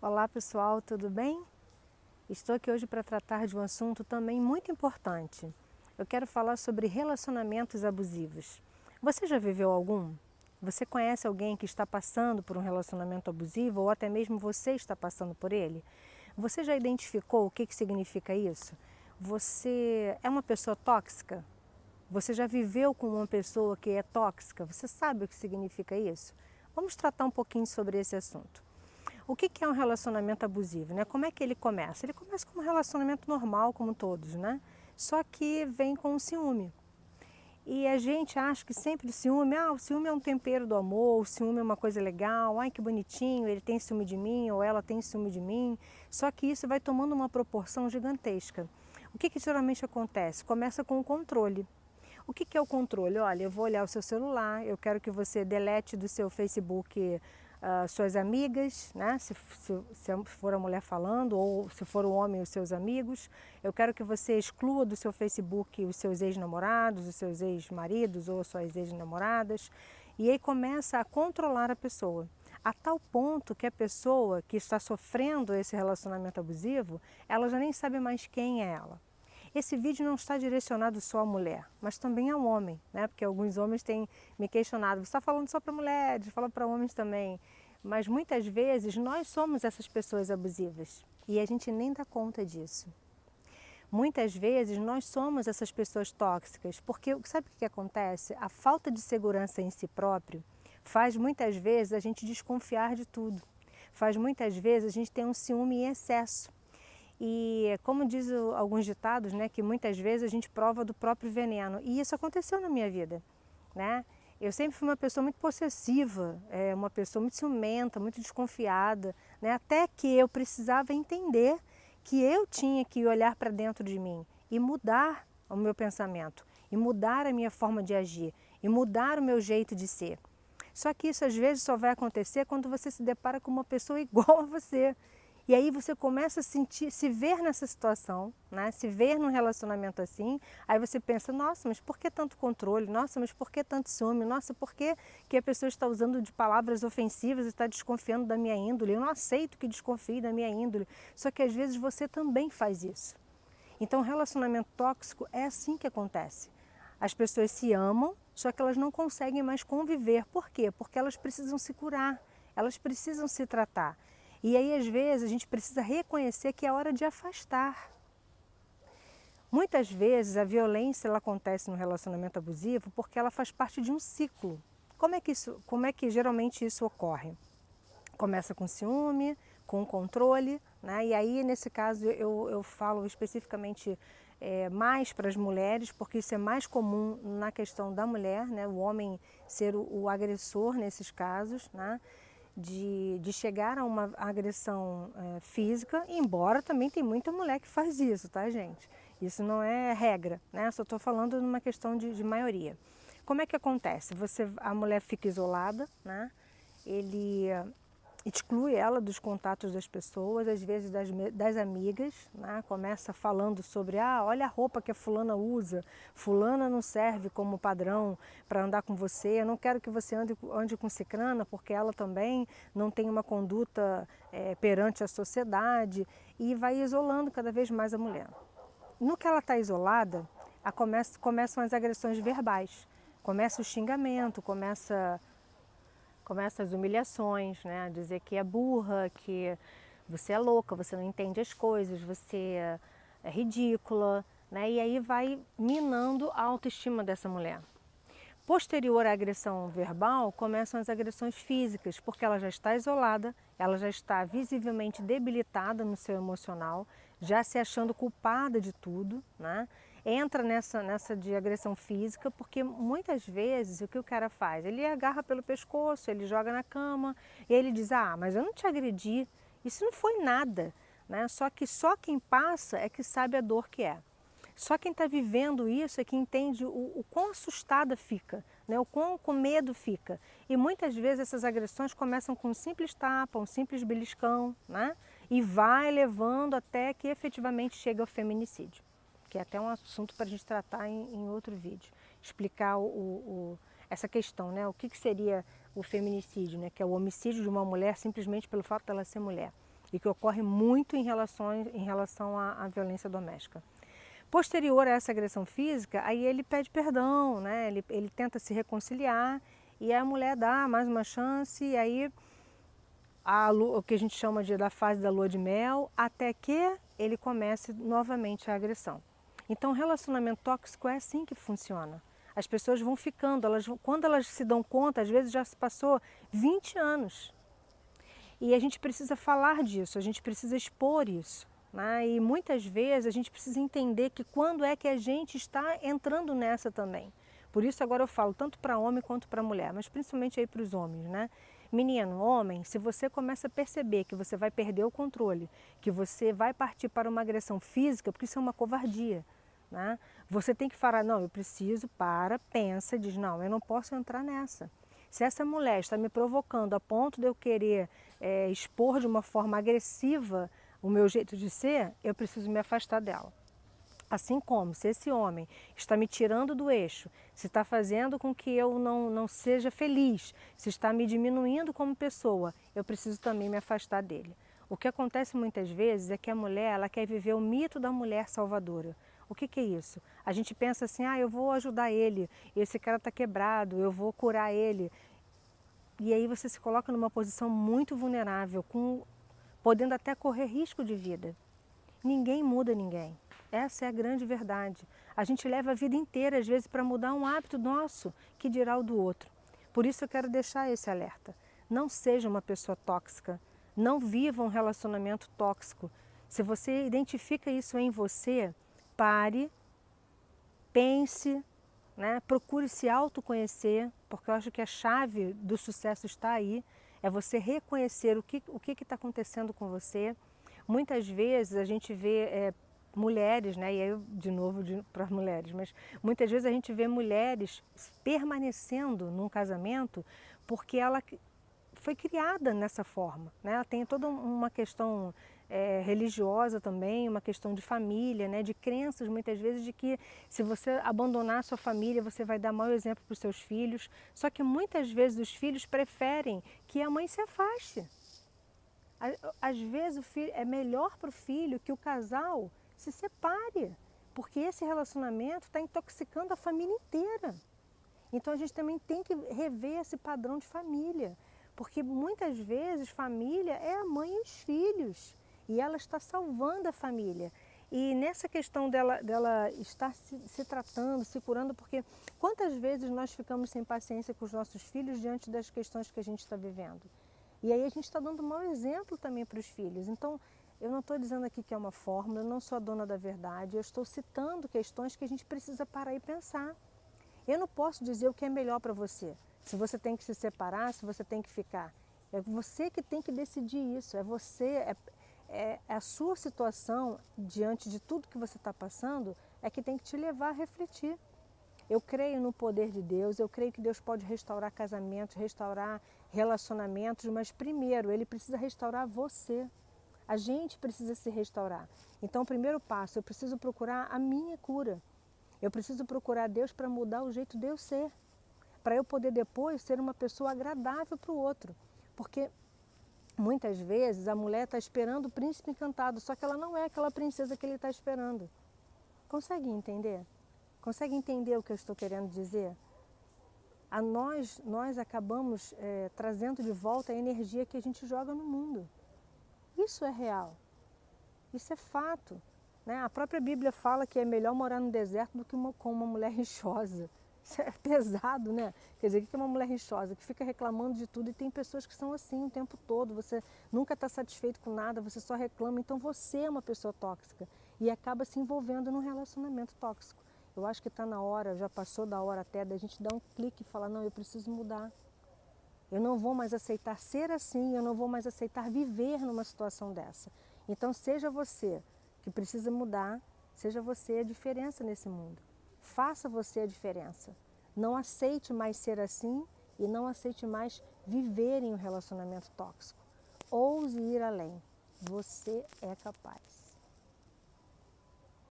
Olá pessoal, tudo bem? Estou aqui hoje para tratar de um assunto também muito importante. Eu quero falar sobre relacionamentos abusivos. Você já viveu algum? Você conhece alguém que está passando por um relacionamento abusivo ou até mesmo você está passando por ele? Você já identificou o que significa isso? Você é uma pessoa tóxica? Você já viveu com uma pessoa que é tóxica? Você sabe o que significa isso? Vamos tratar um pouquinho sobre esse assunto. O que é um relacionamento abusivo, né? Como é que ele começa? Ele começa como um relacionamento normal, como todos, né? Só que vem com o ciúme. E a gente acha que sempre o ciúme é um tempero do amor, o ciúme é uma coisa legal, ai que bonitinho, ele tem ciúme de mim ou ela tem ciúme de mim. Só que isso vai tomando uma proporção gigantesca. O que geralmente acontece? Começa com o controle. O que é o controle? Olha, eu vou olhar o seu celular, eu quero que você delete do seu Facebook suas amigas, né? Se for a mulher falando, ou se for o homem, os seus amigos. Eu quero que você exclua do seu Facebook os seus ex-namorados, os seus ex-maridos ou suas ex-namoradas. E aí começa a controlar a pessoa. A tal ponto que a pessoa que está sofrendo esse relacionamento abusivo, ela já nem sabe mais quem é ela. Esse vídeo não está direcionado só à mulher, mas também ao homem, né? Porque alguns homens têm me questionado, você está falando só para mulheres, fala para homens também. Mas muitas vezes nós somos essas pessoas abusivas e a gente nem dá conta disso. Muitas vezes nós somos essas pessoas tóxicas, porque sabe o que acontece? A falta de segurança em si próprio faz muitas vezes a gente desconfiar de tudo. Faz muitas vezes a gente ter um ciúme em excesso. E como diz alguns ditados, né, que muitas vezes a gente prova do próprio veneno. E isso aconteceu na minha vida, né? Eu sempre fui uma pessoa muito possessiva, uma pessoa muito ciumenta, muito desconfiada, né? Até que eu precisava entender que eu tinha que olhar para dentro de mim e mudar o meu pensamento, e mudar a minha forma de agir, e mudar o meu jeito de ser. Só que isso às vezes só vai acontecer quando você se depara com uma pessoa igual a você. E aí você começa a sentir, se ver nessa situação, né? Se ver num relacionamento assim, aí você pensa, nossa, mas por que tanto controle? Nossa, mas por que tanto ciúme? Nossa, por que a pessoa está usando de palavras ofensivas e está desconfiando da minha índole? Eu não aceito que desconfie da minha índole. Só que às vezes você também faz isso. Então, relacionamento tóxico é assim que acontece. As pessoas se amam, só que elas não conseguem mais conviver. Por quê? Porque elas precisam se curar, elas precisam se tratar. E aí, às vezes, a gente precisa reconhecer que é hora de afastar. Muitas vezes a violência ela acontece no relacionamento abusivo porque ela faz parte de um ciclo. Como é que geralmente isso ocorre? Começa com ciúme, com controle, né? E aí nesse caso eu falo especificamente mais para as mulheres, porque isso é mais comum na questão da mulher, né? O homem ser o agressor nesses casos, né? De chegar a uma agressão física, embora também tem muita mulher que faz isso, tá, gente? Isso não é regra, né? Só estou falando numa questão de maioria. Como é que acontece? A mulher fica isolada, né? Ele exclui ela dos contatos das pessoas, às vezes das amigas, né? Começa falando sobre, olha a roupa que a fulana usa, fulana não serve como padrão para andar com você, eu não quero que você ande com cicrana, porque ela também não tem uma conduta perante a sociedade, e vai isolando cada vez mais a mulher. No que ela está isolada, começam as agressões verbais, começa o xingamento, começa as humilhações, né? Dizer que é burra, que você é louca, você não entende as coisas, você é ridícula, né? E aí vai minando a autoestima dessa mulher. Posterior à agressão verbal, começam as agressões físicas, porque ela já está isolada, ela já está visivelmente debilitada no seu emocional, já se achando culpada de tudo, né? Entra nessa de agressão física, porque muitas vezes o que o cara faz? Ele agarra pelo pescoço, ele joga na cama, e ele diz, mas eu não te agredi, isso não foi nada, né? Só que só quem passa é que sabe a dor que é. Só quem está vivendo isso é que entende o quão assustada fica, né? O quão com medo fica. E muitas vezes essas agressões começam com um simples tapa, um simples beliscão, né? E vai levando até que efetivamente chega ao feminicídio, que é até um assunto para a gente tratar em outro vídeo. Explicar essa questão, né? O que seria o feminicídio, né? Que é o homicídio de uma mulher simplesmente pelo fato dela ser mulher. e que ocorre muito em relação à violência doméstica. Posterior a essa agressão física, aí ele pede perdão, né? Ele tenta se reconciliar e a mulher dá mais uma chance, e aí o que a gente chama da fase da lua de mel, até que ele comece novamente a agressão. Então, o relacionamento tóxico é assim que funciona. As pessoas vão ficando, quando elas se dão conta, às vezes já se passou 20 anos. E a gente precisa falar disso, a gente precisa expor isso, né? E muitas vezes a gente precisa entender que quando é que a gente está entrando nessa também. Por isso agora eu falo tanto para homem quanto para mulher, mas principalmente aí para os homens, né? Menino, homem, se você começa a perceber que você vai perder o controle, que você vai partir para uma agressão física, porque isso é uma covardia, né? Você tem que falar, não, eu preciso, pensa, diz, não, eu não posso entrar nessa. Se essa mulher está me provocando a ponto de eu querer expor de uma forma agressiva o meu jeito de ser, eu preciso me afastar dela. Assim como se esse homem está me tirando do eixo, se está fazendo com que eu não seja feliz, se está me diminuindo como pessoa, eu preciso também me afastar dele. O que acontece muitas vezes é que a mulher ela quer viver o mito da mulher salvadora. O que é isso? A gente pensa assim, eu vou ajudar ele, esse cara está quebrado, eu vou curar ele. E aí você se coloca numa posição muito vulnerável, podendo até correr risco de vida. Ninguém muda ninguém. Essa é a grande verdade. A gente leva a vida inteira, às vezes, para mudar um hábito nosso, que dirá o do outro. Por isso eu quero deixar esse alerta. Não seja uma pessoa tóxica. Não viva um relacionamento tóxico. Se você identifica isso em você, pare, pense, né? Procure se autoconhecer, porque eu acho que a chave do sucesso está aí, é você reconhecer o que está acontecendo com você. Muitas vezes a gente vê mulheres, né? E aí de novo para as mulheres, mas muitas vezes a gente vê mulheres permanecendo num casamento porque ela foi criada nessa forma, né? Ela tem toda uma questão religiosa também, uma questão de família, né? De crenças muitas vezes de que se você abandonar a sua família você vai dar mau exemplo para os seus filhos. Só que muitas vezes os filhos preferem que a mãe se afaste. Às vezes o filho, é melhor para o filho que o casal se separe, porque esse relacionamento está intoxicando a família inteira. Então a gente também tem que rever esse padrão de família, porque muitas vezes família é a mãe e os filhos, e ela está salvando a família. E nessa questão dela estar se tratando, se curando, porque quantas vezes nós ficamos sem paciência com os nossos filhos diante das questões que a gente está vivendo? E aí a gente está dando um mau exemplo também para os filhos. Então, eu não estou dizendo aqui que é uma fórmula, eu não sou a dona da verdade, eu estou citando questões que a gente precisa parar e pensar. Eu não posso dizer o que é melhor para você, se você tem que se separar, se você tem que ficar. É você que tem que decidir isso, é você, é a sua situação diante de tudo que você está passando, é que tem que te levar a refletir. Eu creio no poder de Deus, eu creio que Deus pode restaurar casamentos, restaurar relacionamentos, mas primeiro Ele precisa restaurar você. A gente precisa se restaurar. Então o primeiro passo, eu preciso procurar a minha cura. Eu preciso procurar Deus para mudar o jeito de eu ser. Para eu poder depois ser uma pessoa agradável para o outro. Porque muitas vezes a mulher está esperando o príncipe encantado, só que ela não é aquela princesa que ele está esperando. Consegue entender? Consegue entender o que eu estou querendo dizer? Nós acabamos trazendo de volta a energia que a gente joga no mundo. Isso é real. Isso é fato. Né? A própria Bíblia fala que é melhor morar no deserto do que com uma mulher rixosa. Isso é pesado, né? Quer dizer, o que é uma mulher rixosa? Que fica reclamando de tudo, e tem pessoas que são assim o tempo todo. Você nunca está satisfeito com nada, você só reclama. Então você é uma pessoa tóxica e acaba se envolvendo num relacionamento tóxico. Eu acho que está na hora, já passou da hora até, da gente dar um clique e falar, não, eu preciso mudar. Eu não vou mais aceitar ser assim, eu não vou mais aceitar viver numa situação dessa. Então seja você que precisa mudar, seja você a diferença nesse mundo. Faça você a diferença. Não aceite mais ser assim e não aceite mais viver em um relacionamento tóxico. Ouse ir além. Você é capaz.